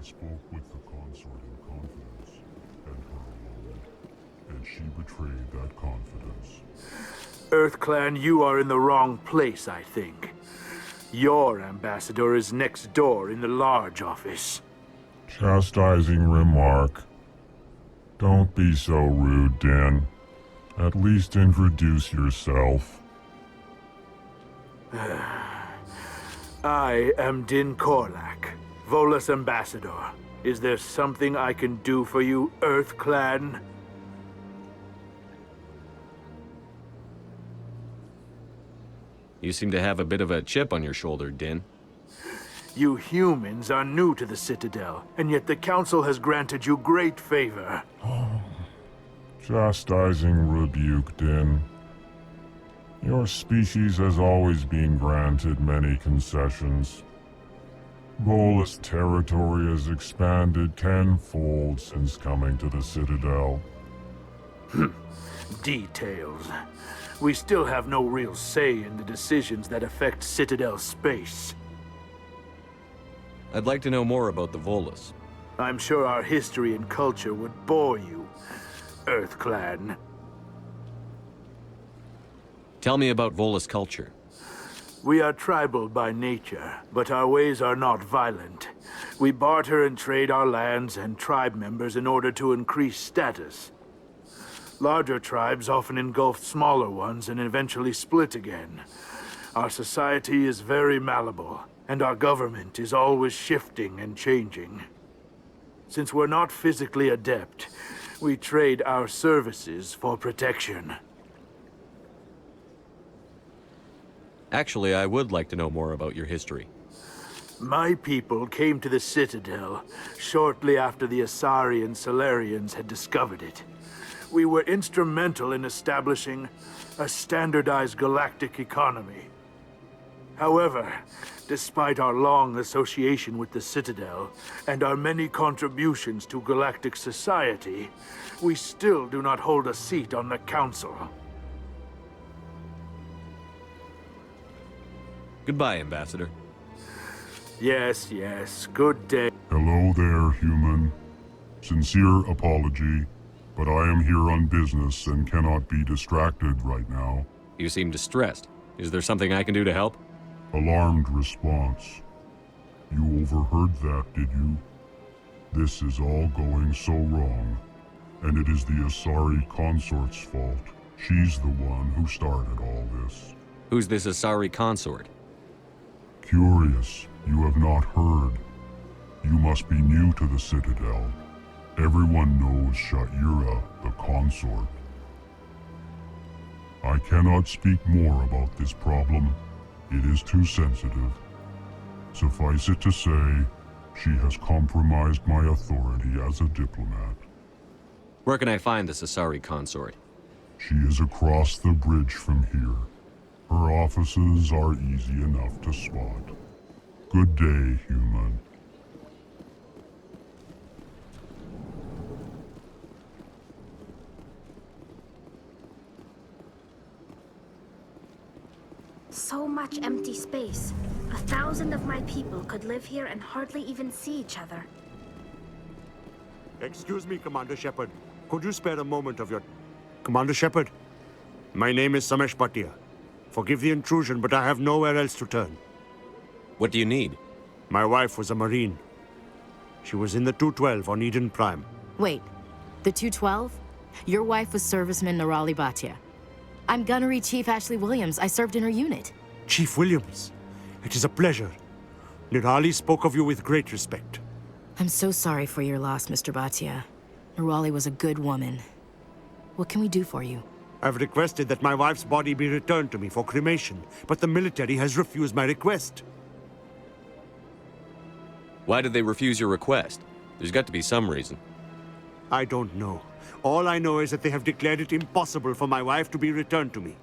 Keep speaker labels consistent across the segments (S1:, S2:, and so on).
S1: spoke with the consort in confidence, and her alone, and she betrayed that confidence.
S2: EarthClan, you are in the wrong place, I think. Your ambassador is next door in the large office.
S1: Chastising remark. Don't be so rude, Din. At least introduce yourself.
S2: I am Din Korlak, Volus ambassador. Is there something I can do for you, EarthClan?
S3: You seem to have a bit of a chip on your shoulder, Din.
S2: You humans are new to the Citadel, and yet the Council has granted you great favor.
S1: Chastising rebuke, Din. Your species has always been granted many concessions. Volus territory has expanded tenfold since coming to the Citadel.
S2: Details. We still have no real say in the decisions that affect Citadel space.
S3: I'd like to know more about the Volus.
S2: I'm sure our history and culture would bore you, EarthClan.
S3: Tell me about Volus culture.
S2: We are tribal by nature, but our ways are not violent. We barter and trade our lands and tribe members in order to increase status. Larger tribes often engulf smaller ones and eventually split again. Our society is very malleable, and our government is always shifting and changing. Since we're not physically adept, we trade our services for protection.
S3: Actually, I would like to know more about your history.
S2: My people came to the Citadel shortly after the Asari and Solarians had discovered it. We were instrumental in establishing a standardized galactic economy. However, despite our long association with the Citadel and our many contributions to galactic society, we still do not hold a seat on the Council.
S3: Goodbye, Ambassador.
S2: Yes, yes. Good day.
S1: Hello there, human. Sincere apology, but I am here on business and cannot be distracted right now.
S3: You seem distressed. Is there something I can do to help?
S1: Alarmed response. You overheard that, did you? This is all going so wrong, and it is the Asari consort's fault. She's the one who started all this.
S3: Who's this Asari consort?
S1: Curious, you have not heard. You must be new to the Citadel. Everyone knows Sha'ira, the consort. I cannot speak more about this problem. It is too sensitive. Suffice it to say, she has compromised my authority as a diplomat.
S3: Where can I find this Asari consort?
S1: She is across the bridge from here. Her offices are easy enough to spot. Good day, human.
S4: So much empty space. 1,000 of my people could live here and hardly even see each other.
S5: Excuse me, Commander Shepard. Could you spare a moment of your... Commander Shepard? My name is Samesh Bhatia. Forgive the intrusion, but I have nowhere else to turn.
S3: What do you need?
S5: My wife was a Marine. She was in the 212 on Eden Prime.
S6: Wait, the 212? Your wife was serviceman Nirali Bhatia. I'm Gunnery Chief Ashley Williams. I served in her unit.
S5: Chief Williams, it is a pleasure. Nirali spoke of you with great respect.
S6: I'm so sorry for your loss, Mr. Bhatia. Nirali was a good woman. What can we do for you?
S5: I've requested that my wife's body be returned to me for cremation, but the military has refused my request.
S3: Why did they refuse your request? There's got to be some reason.
S5: I don't know. All I know is that they have declared it impossible for my wife to be returned to me.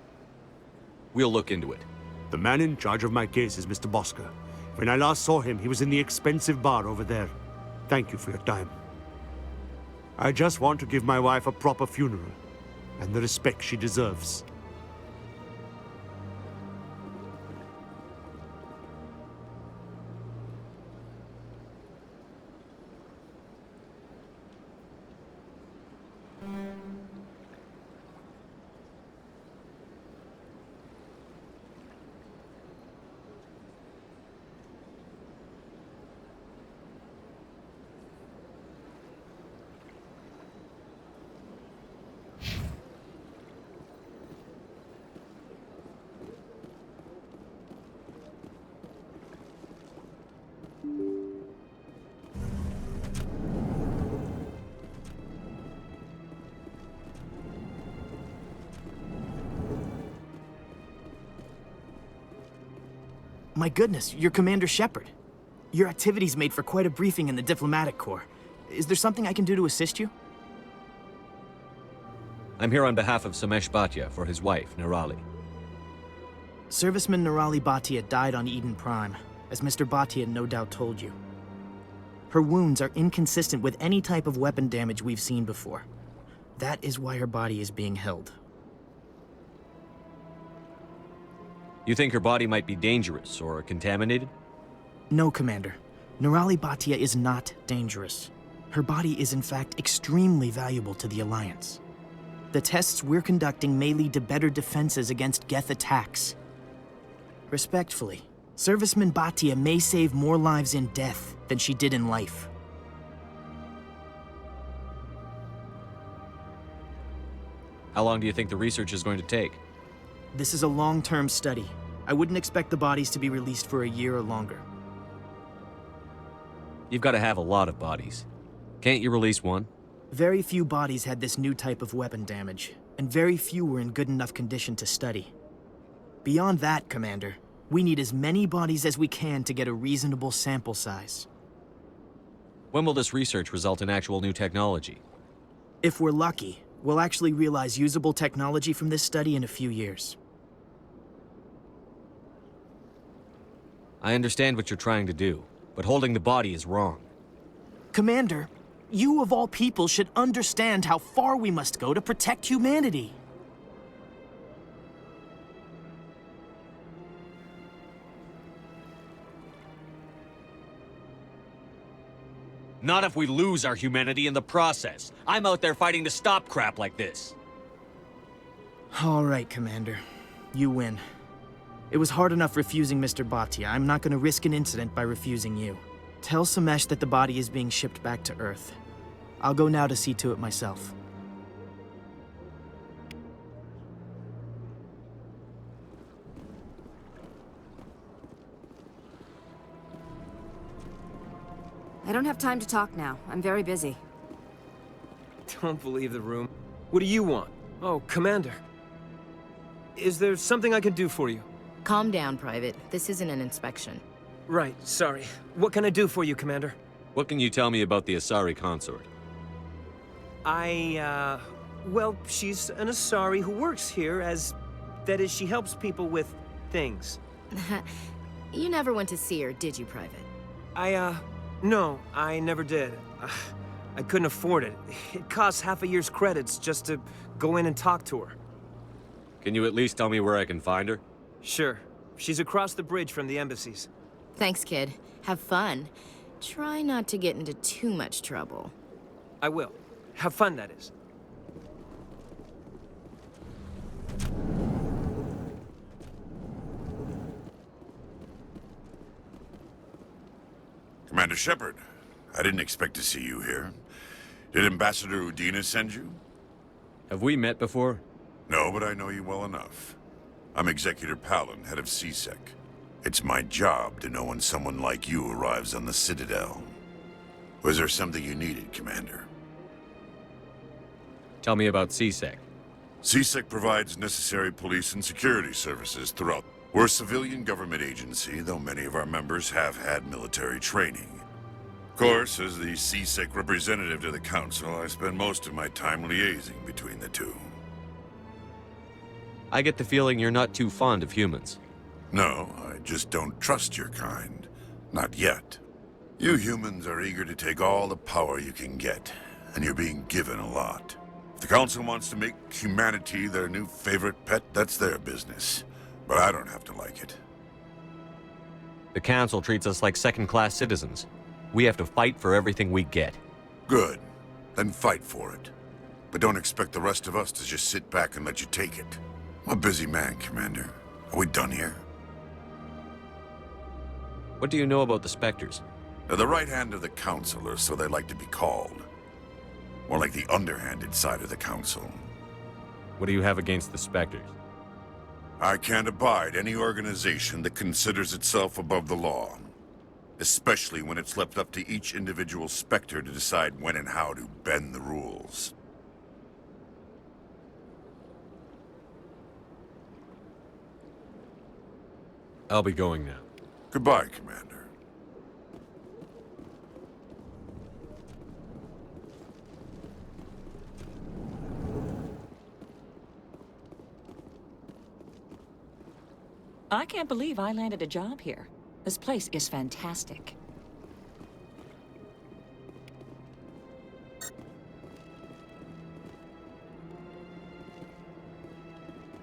S3: We'll look into it.
S5: The man in charge of my case is Mr. Bosker. When I last saw him, he was in the expensive bar over there. Thank you for your time. I just want to give my wife a proper funeral, and the respect she deserves.
S7: My goodness, you're Commander Shepard. Your activities made for quite a briefing in the diplomatic corps. Is there something I can do to assist you?
S3: I'm here on behalf of Samesh Bhatia for his wife, Nirali.
S7: Serviceman Nirali Bhatia died on Eden Prime, as Mr. Bhatia no doubt told you. Her wounds are inconsistent with any type of weapon damage we've seen before. That is why her body is being held.
S3: You think her body might be dangerous or contaminated?
S7: No, Commander. Nirali Bhatia is not dangerous. Her body is in fact extremely valuable to the Alliance. The tests we're conducting may lead to better defenses against Geth attacks. Respectfully, Serviceman Bhatia may save more lives in death than she did in life.
S3: How long do you think the research is going to take?
S7: This is a long-term study. I wouldn't expect the bodies to be released for a year or longer.
S3: You've got to have a lot of bodies. Can't you release one?
S7: Very few bodies had this new type of weapon damage, and very few were in good enough condition to study. Beyond that, Commander, we need as many bodies as we can to get a reasonable sample size.
S3: When will this research result in actual new technology?
S7: If we're lucky, we'll actually realize usable technology from this study in a few years.
S3: I understand what you're trying to do, but holding the body is wrong.
S7: Commander, you of all people should understand how far we must go to protect humanity.
S3: Not if we lose our humanity in the process. I'm out there fighting to stop crap like this.
S7: All right, Commander. You win. It was hard enough refusing Mr. Bhatia. I'm not going to risk an incident by refusing you. Tell Samesh that the body is being shipped back to Earth. I'll go now to see to it myself.
S8: I don't have time to talk now. I'm very busy.
S9: Don't believe the room. What do you want? Oh, Commander. Is there something I can do for you?
S6: Calm down, Private. This isn't an inspection.
S9: Right, sorry. What can I do for you, Commander?
S3: What can you tell me about the Asari consort?
S9: Well, she's an Asari who works here as... That is, she helps people with things.
S6: You never went to see her, did you, Private?
S9: No, I never did. I couldn't afford it. It costs half a year's credits just to go in and talk to her.
S3: Can you at least tell me where I can find her?
S9: Sure. She's across the bridge from the embassies.
S6: Thanks, kid. Have fun. Try not to get into too much trouble.
S9: I will. Have fun, that is.
S10: Commander Shepard, I didn't expect to see you here. Did Ambassador Udina send you?
S3: Have we met before?
S10: No, but I know you well enough. I'm Executor Palin, head of CSEC. It's my job to know when someone like you arrives on the Citadel. Was there something you needed, Commander?
S3: Tell me about CSEC.
S10: CSEC provides necessary police and security services throughout. We're a civilian government agency, though many of our members have had military training. Of course, as the CSEC representative to the Council, I spend most of my time liaising between the two.
S3: I get the feeling you're not too fond of humans.
S10: No, I just don't trust your kind. Not yet. You humans are eager to take all the power you can get, and you're being given a lot. If the Council wants to make humanity their new favorite pet, that's their business. But I don't have to like it.
S3: The Council treats us like second-class citizens. We have to fight for everything we get.
S10: Good. Then fight for it. But don't expect the rest of us to just sit back and let you take it. I'm a busy man, Commander. Are we done here?
S3: What do you know about the Spectres?
S10: They're the right hand of the Council, or so they like to be called. More like the underhanded side of the Council.
S3: What do you have against the Spectres?
S10: I can't abide any organization that considers itself above the law. Especially when it's left up to each individual Spectre to decide when and how to bend the rules.
S3: I'll be going now.
S10: Goodbye, Commander.
S11: I can't believe I landed a job here. This place is fantastic.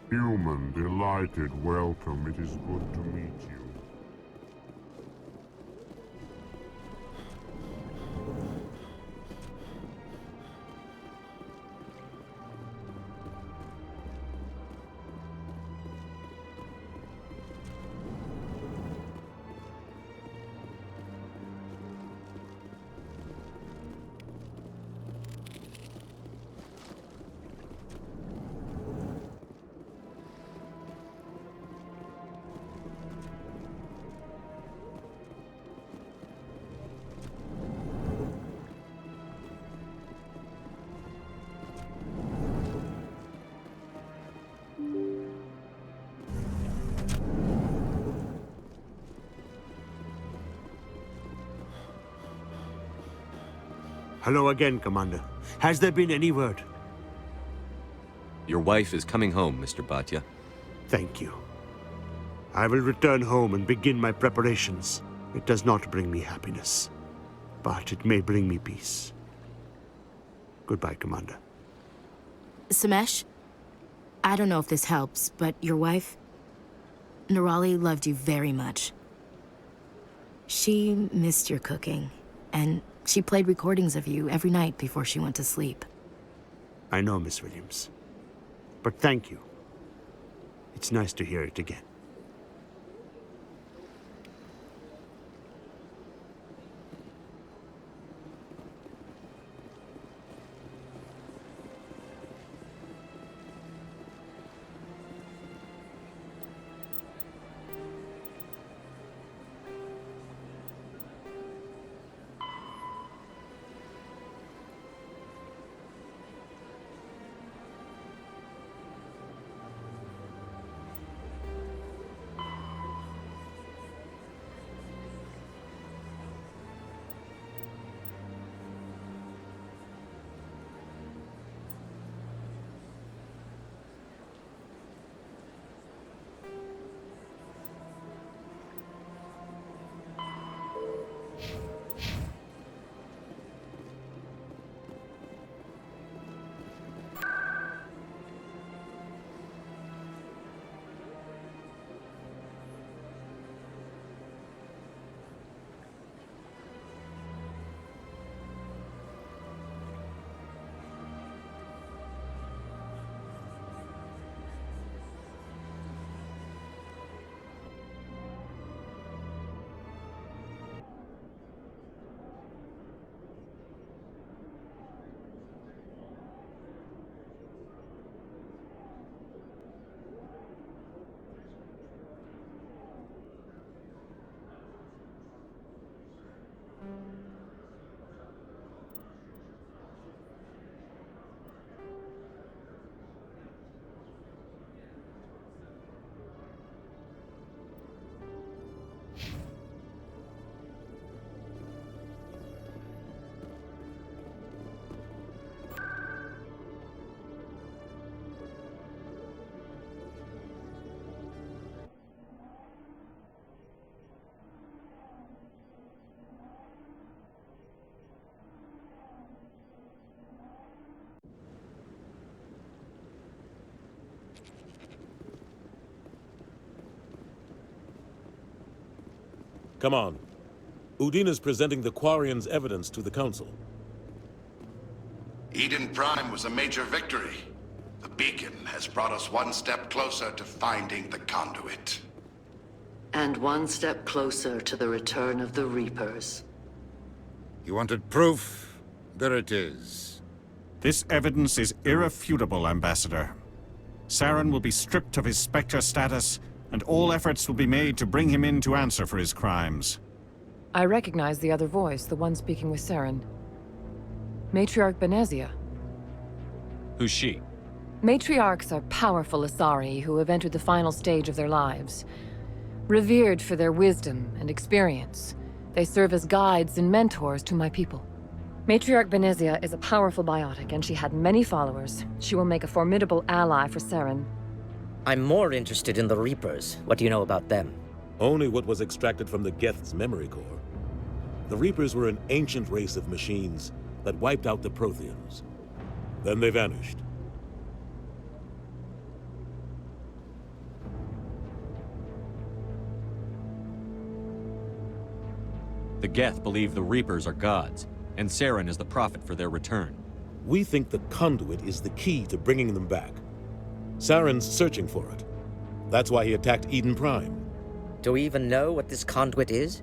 S1: Human, delighted welcome. It is good to meet you.
S5: Hello again, Commander. Has there been any word?
S3: Your wife is coming home, Mr. Bhatia.
S5: Thank you. I will return home and begin my preparations. It does not bring me happiness, but it may bring me peace. Goodbye, Commander.
S6: Samesh, I don't know if this helps, but your wife, Nerali, loved you very much. She missed your cooking, and she played recordings of you every night before she went to sleep.
S5: I know, Miss Williams. But thank you. It's nice to hear it again.
S12: Come on. Udine is presenting the Quarians' evidence to the Council.
S13: Eden Prime was a major victory. The beacon has brought us one step closer to finding the conduit.
S14: And one step closer to the return of the Reapers.
S15: You wanted proof? There it is.
S16: This evidence is irrefutable, Ambassador. Saren will be stripped of his Spectre status, and all efforts will be made to bring him in to answer for his crimes.
S17: I recognize the other voice, the one speaking with Saren. Matriarch Benezia.
S3: Who's she?
S17: Matriarchs are powerful Asari who have entered the final stage of their lives. Revered for their wisdom and experience, they serve as guides and mentors to my people. Matriarch Benezia is a powerful biotic, and she had many followers. She will make a formidable ally for Saren.
S18: I'm more interested in the Reapers. What do you know about them?
S12: Only what was extracted from the Geth's memory core. The Reapers were an ancient race of machines that wiped out the Protheans. Then they vanished.
S3: The Geth believe the Reapers are gods, and Saren is the prophet for their return.
S12: We think the conduit is the key to bringing them back. Saren's searching for it. That's why he attacked Eden Prime.
S18: Do we even know what this conduit is?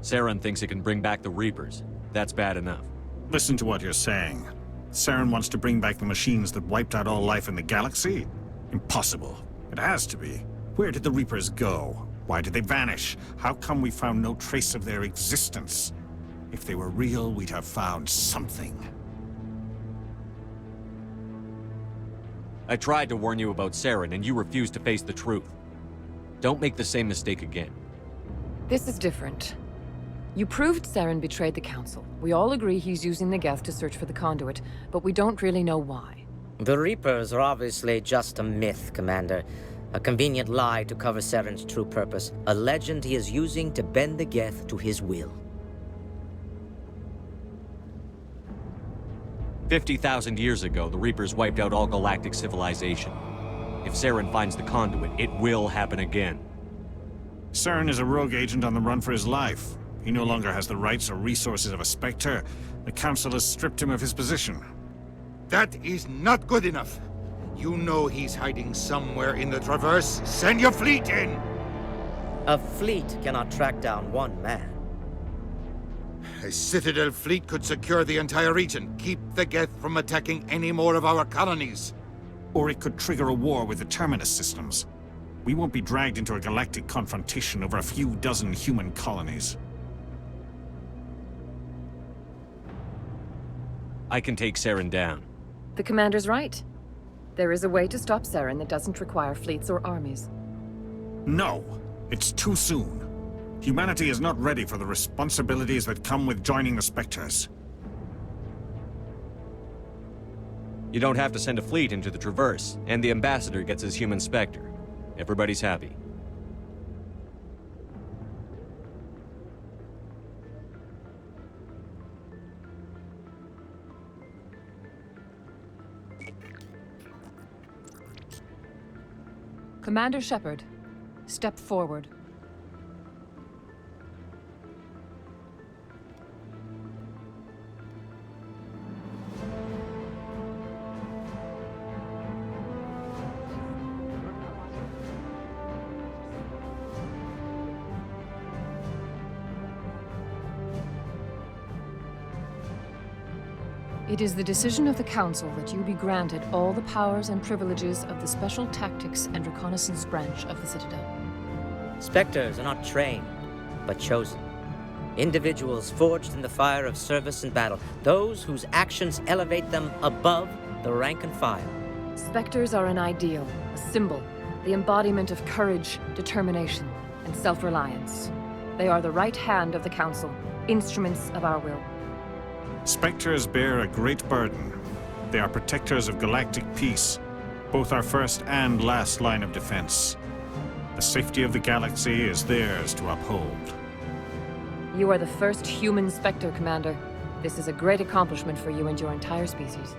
S3: Saren thinks it can bring back the Reapers. That's bad enough.
S16: Listen to what you're saying. Saren wants to bring back the machines that wiped out all life in the galaxy? Impossible. It has to be. Where did the Reapers go? Why did they vanish? How come we found no trace of their existence? If they were real, we'd have found something.
S3: I tried to warn you about Saren, and you refused to face the truth. Don't make the same mistake again.
S17: This is different. You proved Saren betrayed the Council. We all agree he's using the Geth to search for the conduit, but we don't really know why.
S18: The Reapers are obviously just a myth, Commander. A convenient lie to cover Saren's true purpose. A legend he is using to bend the Geth to his will.
S3: 50,000 years ago, the Reapers wiped out all galactic civilization. If Saren finds the conduit, it will happen again.
S16: Saren is a rogue agent on the run for his life. He no longer has the rights or resources of a Spectre. The Council has stripped him of his position.
S15: That is not good enough. You know he's hiding somewhere in the Traverse. Send your fleet in!
S18: A fleet cannot track down one man.
S15: A Citadel fleet could secure the entire region, keep the Geth from attacking any more of our colonies.
S16: Or it could trigger a war with the Terminus systems. We won't be dragged into a galactic confrontation over a few dozen human colonies.
S3: I can take Saren down.
S17: The Commander's right. There is a way to stop Saren that doesn't require fleets or armies.
S16: No! It's too soon. Humanity is not ready for the responsibilities that come with joining the Spectres.
S3: You don't have to send a fleet into the Traverse, and the Ambassador gets his human Spectre. Everybody's happy.
S17: Commander Shepard, step forward. It is the decision of the Council that you be granted all the powers and privileges of the Special Tactics and Reconnaissance Branch of the Citadel.
S18: Spectres are not trained, but chosen. Individuals forged in the fire of service and battle. Those whose actions elevate them above the rank and file.
S17: Spectres are an ideal, a symbol, the embodiment of courage, determination, and self-reliance. They are the right hand of the Council, instruments of our will.
S16: Spectres bear a great burden. They are protectors of galactic peace, both our first and last line of defense. The safety of the galaxy is theirs to uphold.
S17: You are the first human Spectre, Commander. This is a great accomplishment for you and your entire species.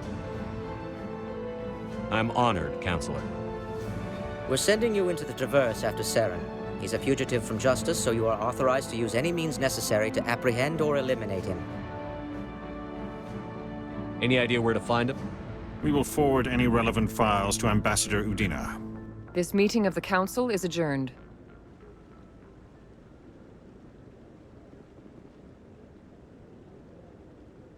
S3: I'm honored, Counselor.
S18: We're sending you into the Traverse after Saren. He's a fugitive from justice, so you are authorized to use any means necessary to apprehend or eliminate him.
S3: Any idea where to find him?
S16: We will forward any relevant files to Ambassador Udina.
S17: This meeting of the Council is adjourned.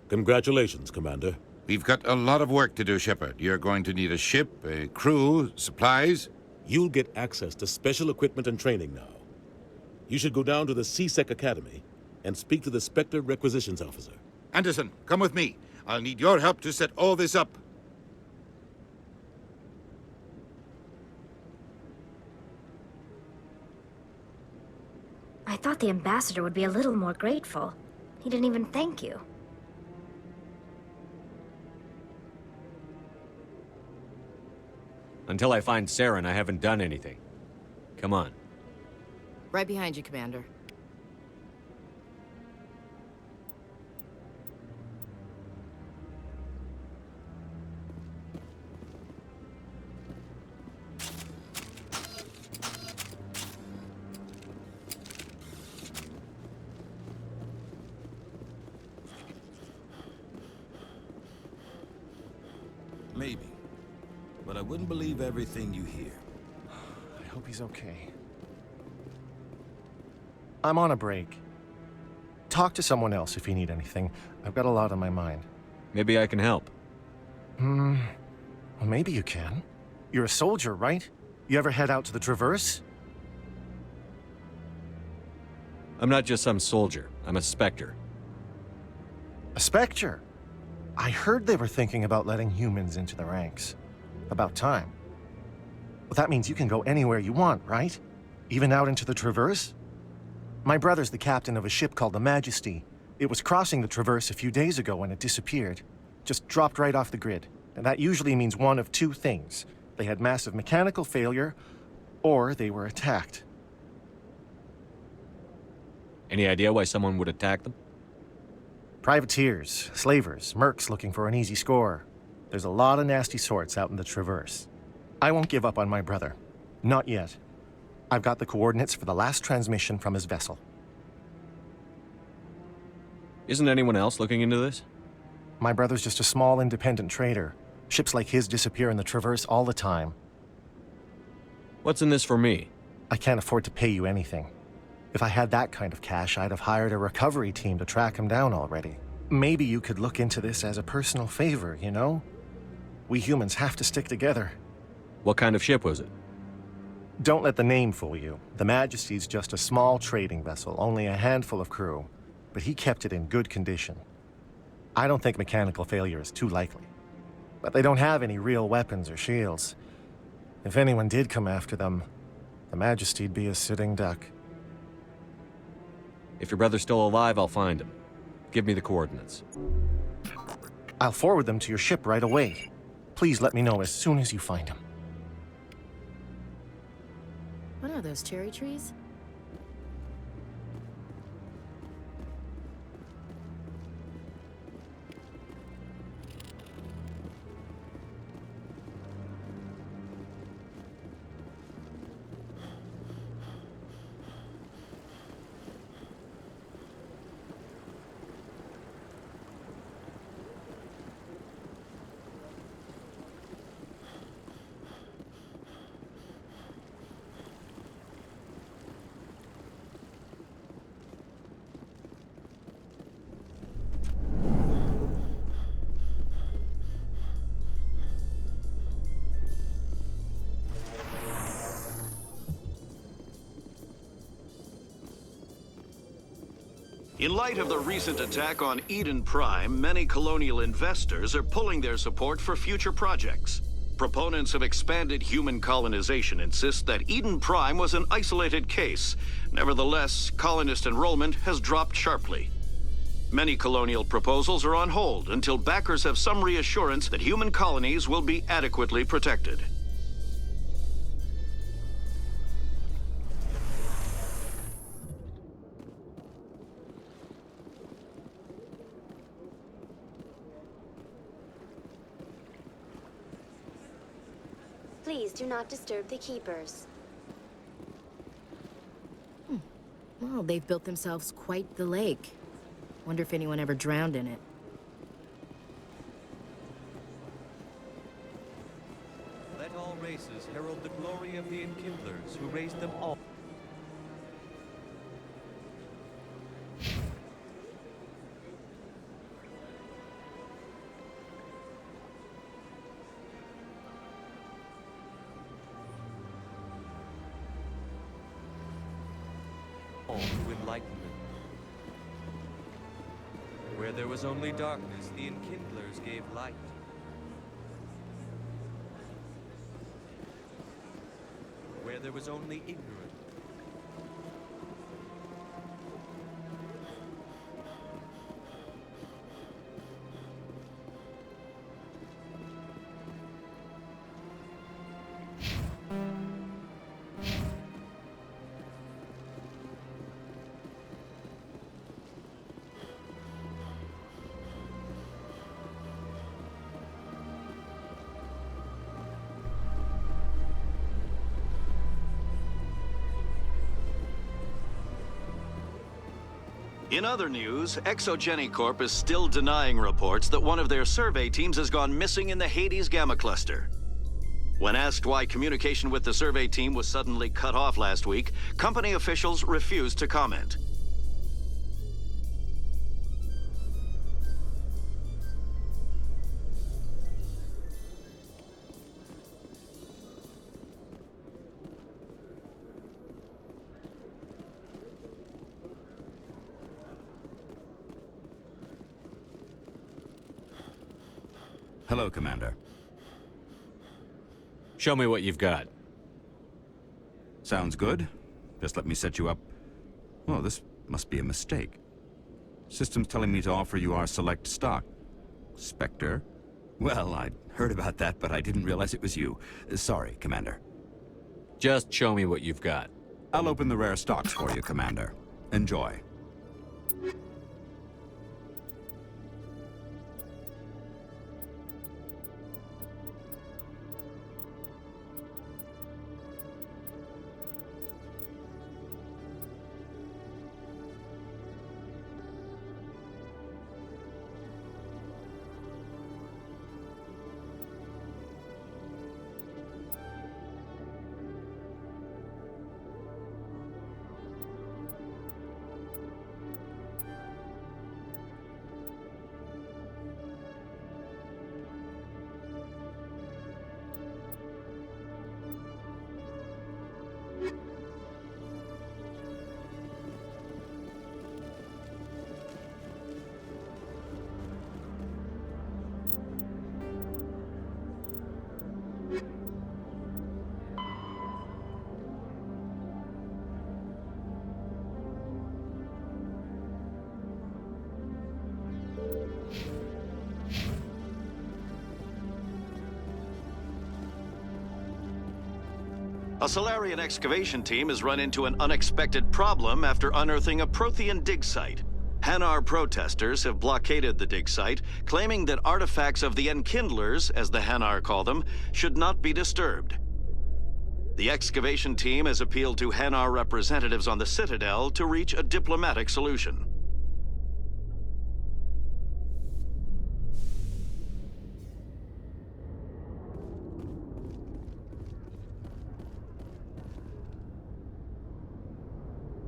S12: Congratulations, Commander.
S15: We've got a lot of work to do, Shepard. You're going to need a ship, a crew, supplies.
S12: You'll get access to special equipment and training now. You should go down to the C-Sec Academy and speak to the Spectre Requisitions Officer.
S15: Anderson, come with me. I'll need your help to set all this up.
S4: thought the ambassador would be a little more grateful. He didn't even thank you.
S3: Until I find Saren, I haven't done anything. Come on.
S6: Right behind you, Commander.
S19: Maybe. But I wouldn't believe everything you hear.
S20: I hope he's okay. I'm on a break. Talk to someone else if you need anything. I've got a lot on my mind.
S3: Maybe I can help.
S20: Well, maybe you can. You're a soldier, right? You ever head out to the Traverse?
S3: I'm not just some soldier. I'm a Spectre.
S20: A Spectre? I heard they were thinking about letting humans into the ranks. About time. Well, that means you can go anywhere you want, right? Even out into the Traverse? My brother's the captain of a ship called the Majesty. It was crossing the Traverse a few days ago when it disappeared. Just dropped right off the grid. And that usually means one of two things. They had massive mechanical failure, or they were attacked.
S3: Any idea why someone would attack them?
S20: Privateers, slavers, mercs looking for an easy score. There's a lot of nasty sorts out in the Traverse. I won't give up on my brother. Not yet. I've got the coordinates for the last transmission from his vessel.
S3: Isn't anyone else looking into this?
S20: My brother's just a small independent trader. Ships like his disappear in the Traverse all the time.
S3: What's in this for me?
S20: I can't afford to pay you anything. If I had that kind of cash, I'd have hired a recovery team to track him down already. Maybe you could look into this as a personal favor, you know? We humans have to stick together.
S3: What kind of ship was it?
S20: Don't let the name fool you. The Majesty's just a small trading vessel, only a handful of crew. But he kept it in good condition. I don't think mechanical failure is too likely. But they don't have any real weapons or shields. If anyone did come after them, the Majesty'd be a sitting duck.
S3: If your brother's still alive, I'll find him. Give me the coordinates.
S20: I'll forward them to your ship right away. Please let me know as soon as you find him.
S6: What are those, cherry trees?
S21: In light of the recent attack on Eden Prime, many colonial investors are pulling their support for future projects. Proponents of expanded human colonization insist that Eden Prime was an isolated case. Nevertheless, colonist enrollment has dropped sharply. Many colonial proposals are on hold until backers have some reassurance that human colonies will be adequately protected.
S22: Please do not disturb the keepers.
S6: Well, they've built themselves quite the lake. Wonder if anyone ever drowned in it.
S23: Let all races herald the glory of the enkindlers who raised them all. To enlightenment. Where there was only darkness, the enkindlers gave light. Where there was only ignorance.
S21: In other news, Exogeny Corp is still denying reports that one of their survey teams has gone missing in the Hades Gamma Cluster. When asked why communication with the survey team was suddenly cut off last week, company officials refused to comment.
S2: Hello, Commander.
S3: Show me what you've got.
S2: Sounds good. Just let me set you up. Oh, this must be a mistake. System's telling me to offer you our select stock. Spectre? Well, I'd heard about that, but I didn't realize it was you. Sorry, Commander.
S3: Just show me what you've got.
S2: I'll open the rare stocks for you, Commander. Enjoy.
S21: A Solarian excavation team has run into an unexpected problem after unearthing a Prothean dig site. Hanar protesters have blockaded the dig site, claiming that artifacts of the Enkindlers, as the Hanar call them, should not be disturbed. The excavation team has appealed to Hanar representatives on the Citadel to reach a diplomatic solution.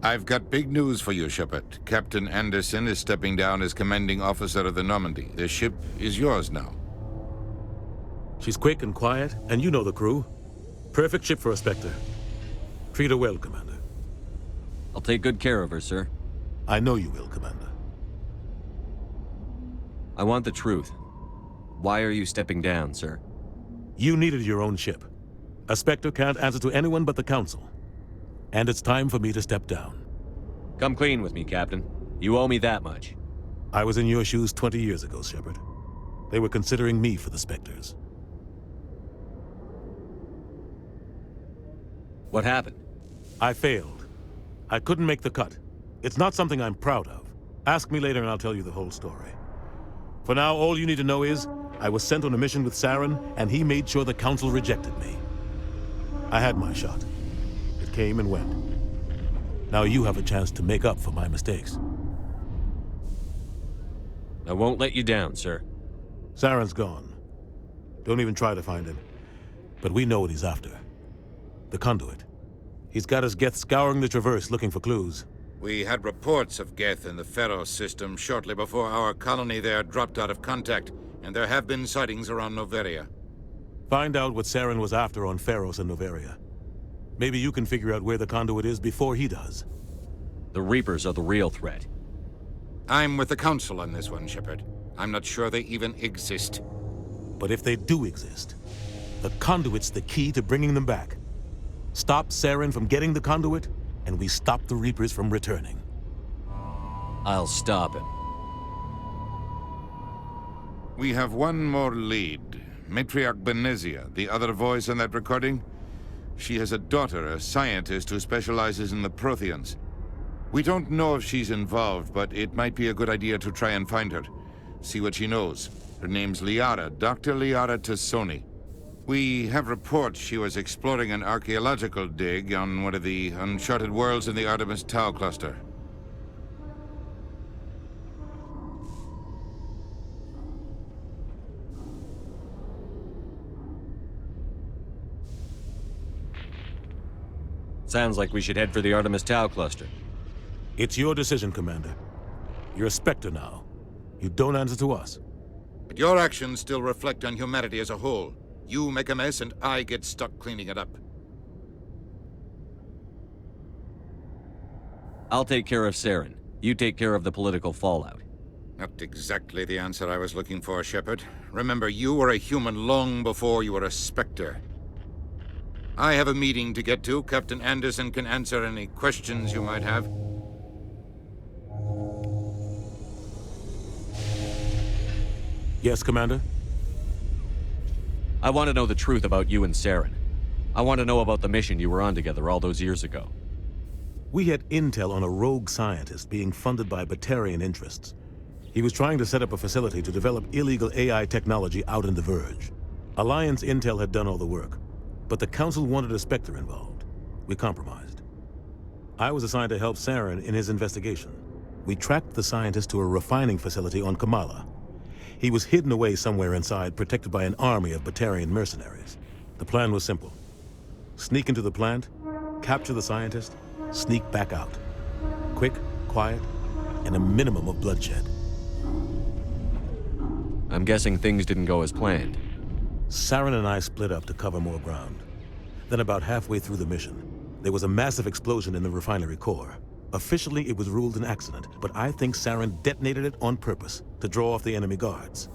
S15: I've got big news for you, Shepard. Captain Anderson is stepping down as commanding officer of the Normandy. The ship is yours now.
S12: She's quick and quiet, and you know the crew. Perfect ship for a Spectre. Treat her well, Commander.
S3: I'll take good care of her, sir.
S12: I know you will, Commander.
S3: I want the truth. Why are you stepping down, sir?
S12: You needed your own ship. A Spectre can't answer to anyone but the Council. And it's time for me to step down.
S3: Come clean with me, Captain. You owe me that much.
S12: I was in your shoes 20 years ago, Shepard. They were considering me for the Spectres.
S3: What happened?
S12: I failed. I couldn't make the cut. It's not something I'm proud of. Ask me later and I'll tell you the whole story. For now, all you need to know is, I was sent on a mission with Saren, and he made sure the Council rejected me. I had my shot. It came and went. Now you have a chance to make up for my mistakes.
S3: I won't let you down, sir.
S12: Saren's gone. Don't even try to find him. But we know what he's after. The conduit. He's got his Geth scouring the Traverse looking for clues.
S15: We had reports of Geth in the Pharos system shortly before our colony there dropped out of contact, and there have been sightings around Noveria.
S12: Find out what Saren was after on Pharos and Noveria. Maybe you can figure out where the conduit is before he does.
S3: The Reapers are the real threat.
S15: I'm with the Council on this one, Shepard. I'm not sure they even exist.
S12: But if they do exist, the conduit's the key to bringing them back. Stop Saren from getting the conduit, and we stop the Reapers from returning.
S3: I'll stop him.
S15: We have one more lead. Matriarch Benezia, the other voice in that recording. She has a daughter, a scientist who specializes in the Protheans. We don't know if she's involved, but it might be a good idea to try and find her. See what she knows. Her name's Liara, Dr. Liara Tassoni. We have reports she was exploring an archaeological dig on one of the uncharted worlds in the Artemis Tau cluster.
S3: Sounds like we should head for the Artemis Tau cluster.
S12: It's your decision, Commander. You're a Spectre now. You don't answer to us.
S15: But your actions still reflect on humanity as a whole. You make a mess and I get stuck cleaning it up.
S3: I'll take care of Saren. You take care of the political fallout.
S15: Not exactly the answer I was looking for, Shepard. Remember, you were a human long before you were a Spectre. I have a meeting to get to. Captain Anderson can answer any questions you might have.
S12: Yes, Commander?
S3: I want to know the truth about you and Saren. I want to know about the mission you were on together all those years ago.
S12: We had intel on a rogue scientist being funded by Batarian interests. He was trying to set up a facility to develop illegal AI technology out in the Verge. Alliance intel had done all the work, but the Council wanted a Spectre involved. We compromised. I was assigned to help Saren in his investigation. We tracked the scientist to a refining facility on Kamala. He was hidden away somewhere inside, protected by an army of Batarian mercenaries. The plan was simple. Sneak into the plant, capture the scientist, sneak back out. Quick, quiet, and a minimum of bloodshed.
S3: I'm guessing things didn't go as planned.
S12: Saren and I split up to cover more ground. Then about halfway through the mission, there was a massive explosion in the refinery core. Officially, it was ruled an accident, but I think Saren detonated it on purpose to draw off the enemy guards.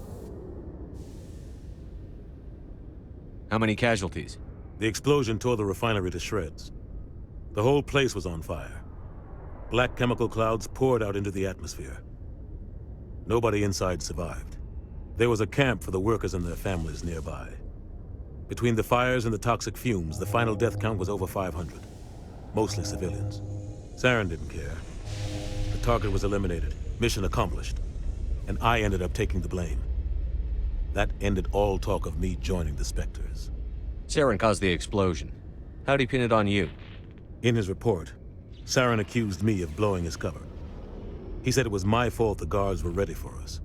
S3: How many casualties?
S12: The explosion tore the refinery to shreds. The whole place was on fire. Black chemical clouds poured out into the atmosphere. Nobody inside survived. There was a camp for the workers and their families nearby. Between the fires and the toxic fumes, the final death count was over 500. Mostly civilians. Saren didn't care. The target was eliminated, mission accomplished, and I ended up taking the blame. That ended all talk of me joining the Spectres.
S3: Saren caused the explosion. How'd he pin it on you?
S12: In his report, Saren accused me of blowing his cover. He said it was my fault the guards were ready for us.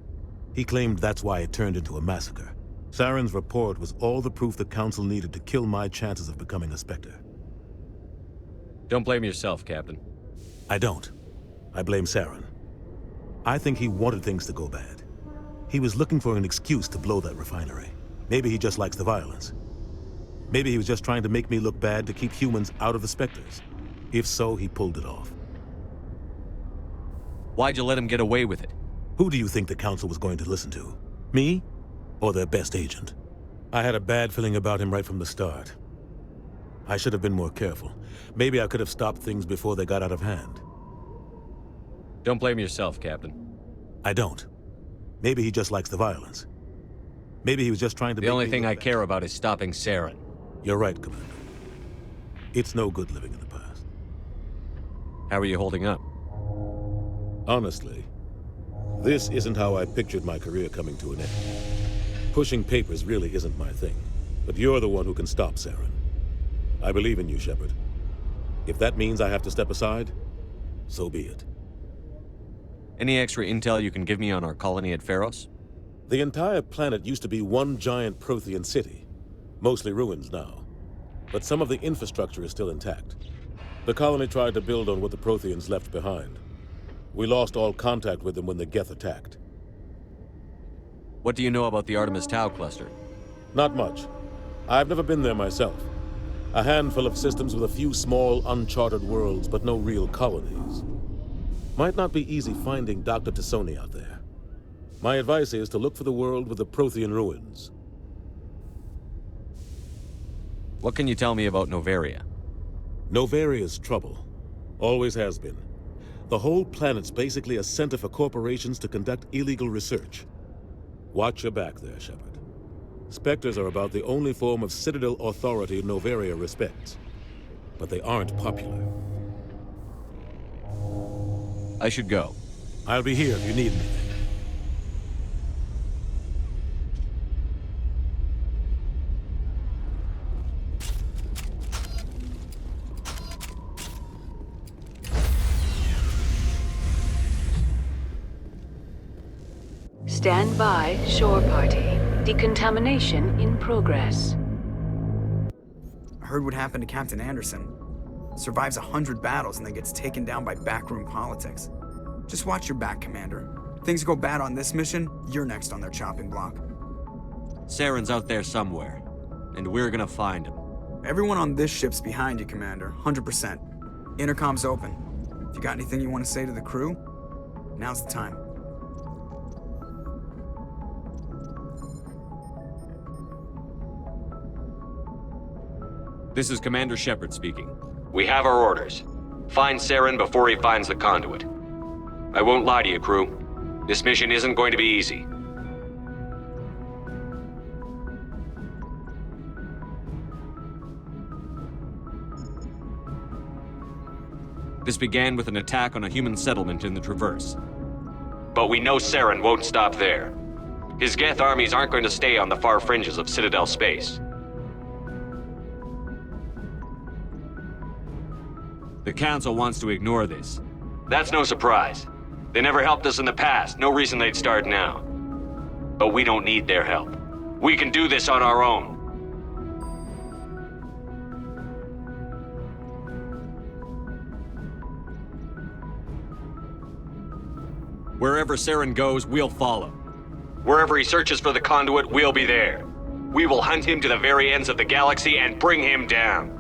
S12: He claimed that's why it turned into a massacre. Saren's report was all the proof the Council needed to kill my chances of becoming a Spectre.
S3: Don't blame yourself, Captain.
S12: I don't. I blame Saren. I think he wanted things to go bad. He was looking for an excuse to blow that refinery. Maybe he just likes the violence. Maybe he was just trying to make me look bad to keep humans out of the Spectres. If so, he pulled it off.
S3: Why'd you let him get away with it?
S12: Who do you think the Council was going to listen to? Me? Or their best agent? I had a bad feeling about him right from the start. I should have been more careful. Maybe I could have stopped things before they got out of hand.
S3: Don't blame yourself, Captain.
S12: I don't. Maybe he just likes the violence. Maybe he was just trying to
S3: The only thing I care about is stopping Saren.
S12: You're right, Commander. It's no good living in the past.
S3: How are you holding up?
S12: Honestly, this isn't how I pictured my career coming to an end. Pushing papers really isn't my thing, but you're the one who can stop Saren. I believe in you, Shepard. If that means I have to step aside, so be it.
S3: Any extra intel you can give me on our colony at Pharos?
S12: The entire planet used to be one giant Prothean city, mostly ruins now. But some of the infrastructure is still intact. The colony tried to build on what the Protheans left behind. We lost all contact with them when the Geth attacked.
S3: What do you know about the Artemis Tau cluster?
S12: Not much. I've never been there myself. A handful of systems with a few small, uncharted worlds, but no real colonies. Might not be easy finding Dr. Tassoni out there. My advice is to look for the world with the Prothean ruins.
S3: What can you tell me about Noveria?
S12: Novaria's trouble. Always has been. The whole planet's basically a center for corporations to conduct illegal research. Watch your back there, Shepard. Spectres are about the only form of Citadel authority Noveria respects. But they aren't popular.
S3: I should go.
S12: I'll be here if you need anything.
S7: Stand by, shore party. Decontamination in progress.
S8: I heard what happened to Captain Anderson. Survives 100 battles and then gets taken down by backroom politics. Just watch your back, Commander. Things go bad on this mission, you're next on their chopping block.
S3: Saren's out there somewhere, and we're gonna find him.
S8: Everyone on this ship's behind you, Commander, 100%. Intercom's open. If you got anything you want to say to the crew, now's the time.
S3: This is Commander Shepard speaking. We have our orders. Find Saren before he finds the conduit. I won't lie to you, crew. This mission isn't going to be easy. This began with an attack on a human settlement in the Traverse. But we know Saren won't stop there. His Geth armies aren't going to stay on the far fringes of Citadel space. The Council wants to ignore this. That's no surprise. They never helped us in the past, no reason they'd start now. But we don't need their help. We can do this on our own. Wherever Saren goes, we'll follow. Wherever he searches for the conduit, we'll be there. We will hunt him to the very ends of the galaxy and bring him down.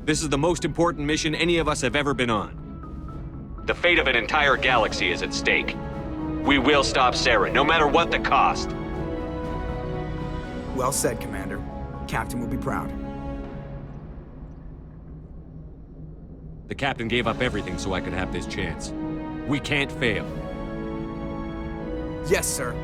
S3: This is the most important mission any of us have ever been on. The fate of an entire galaxy is at stake. We will stop Saren, no matter what the cost.
S8: Well said, Commander. Captain will be proud.
S3: The captain gave up everything so I could have this chance. We can't fail.
S8: Yes, sir.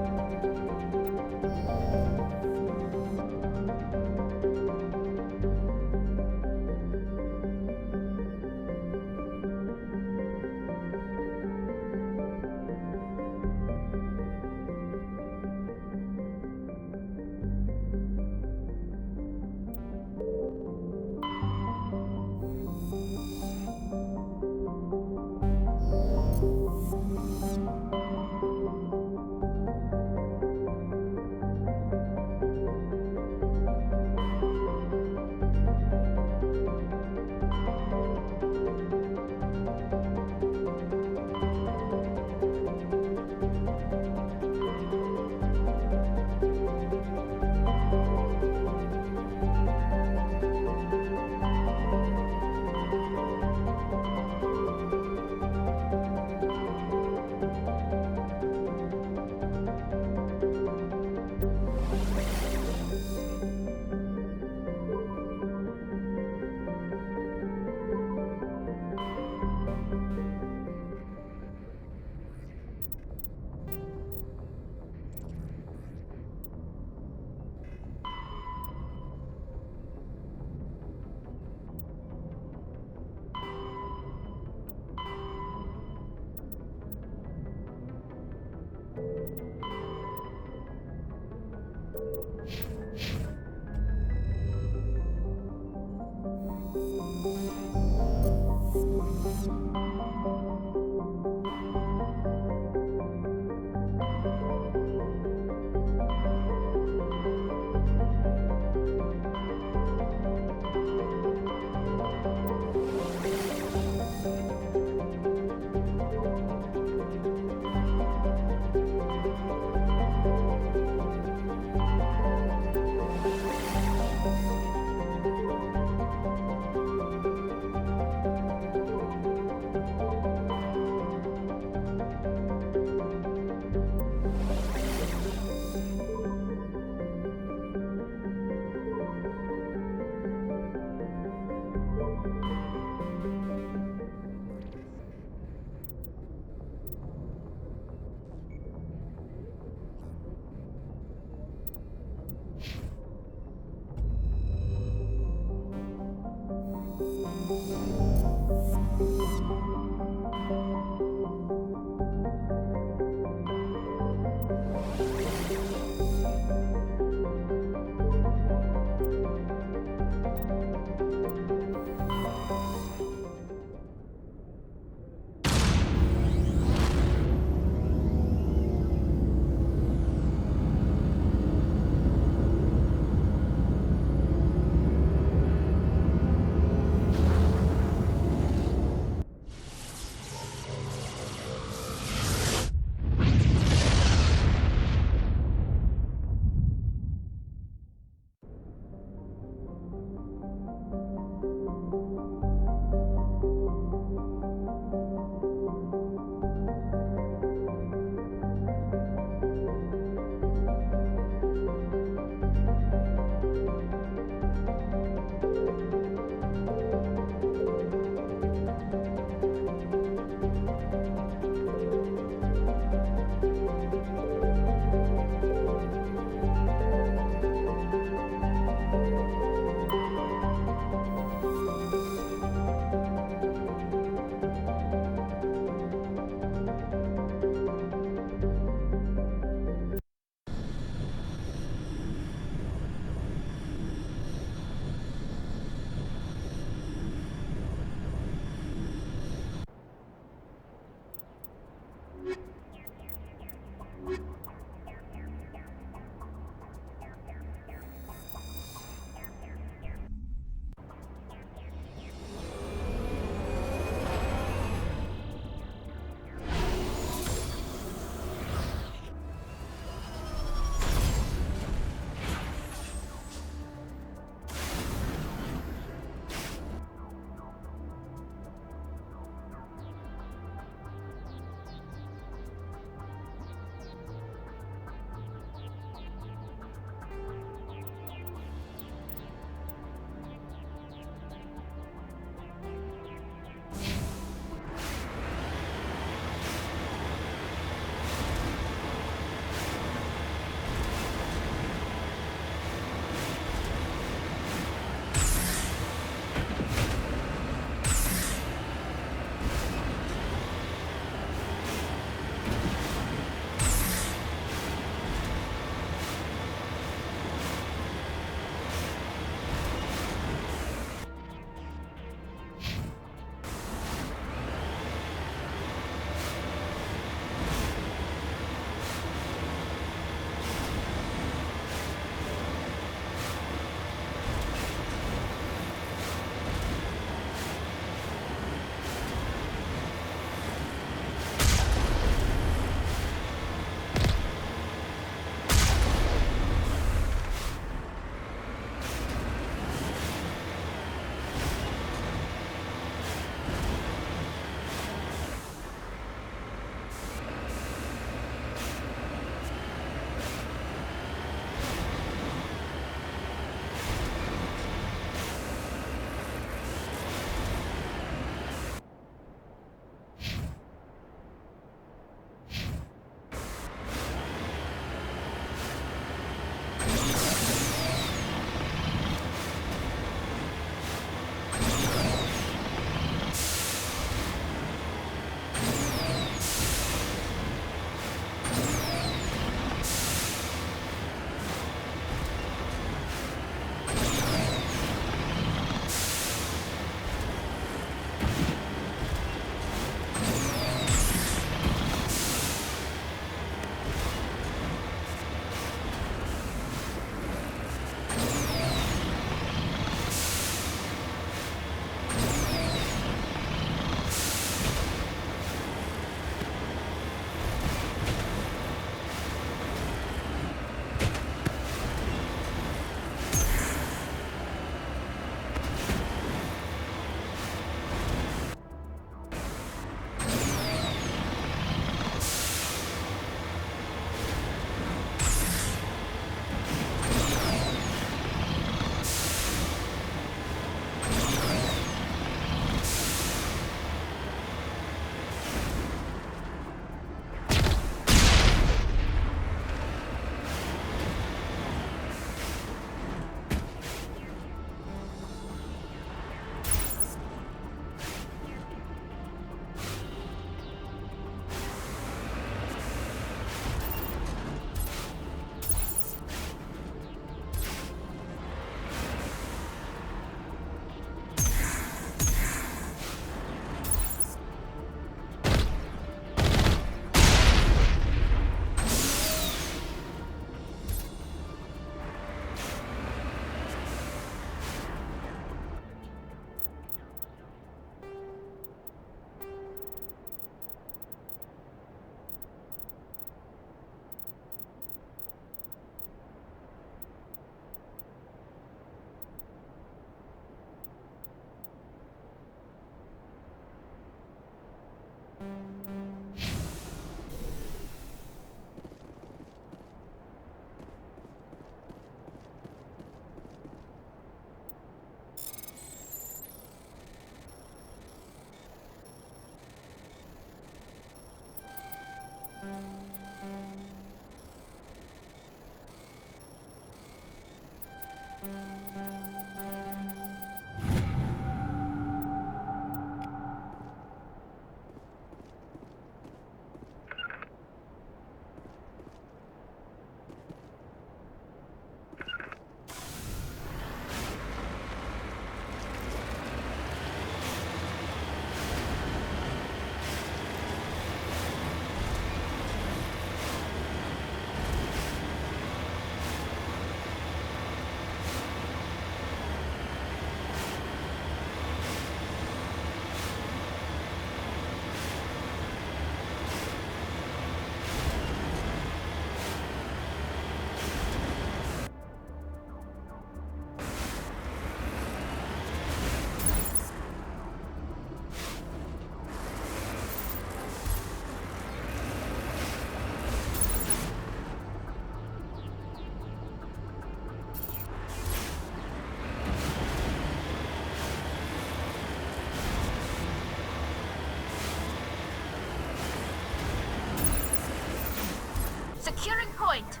S4: Securing point.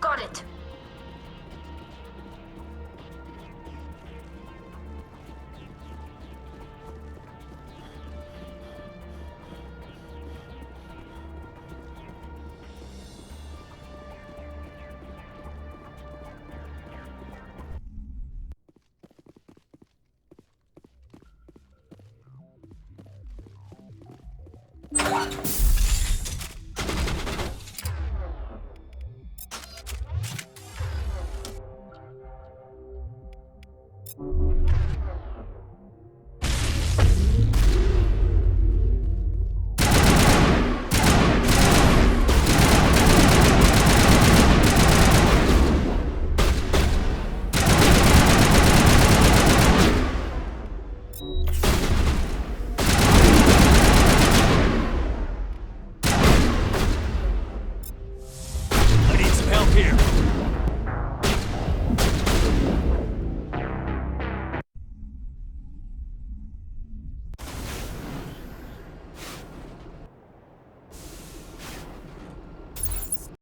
S4: Got it.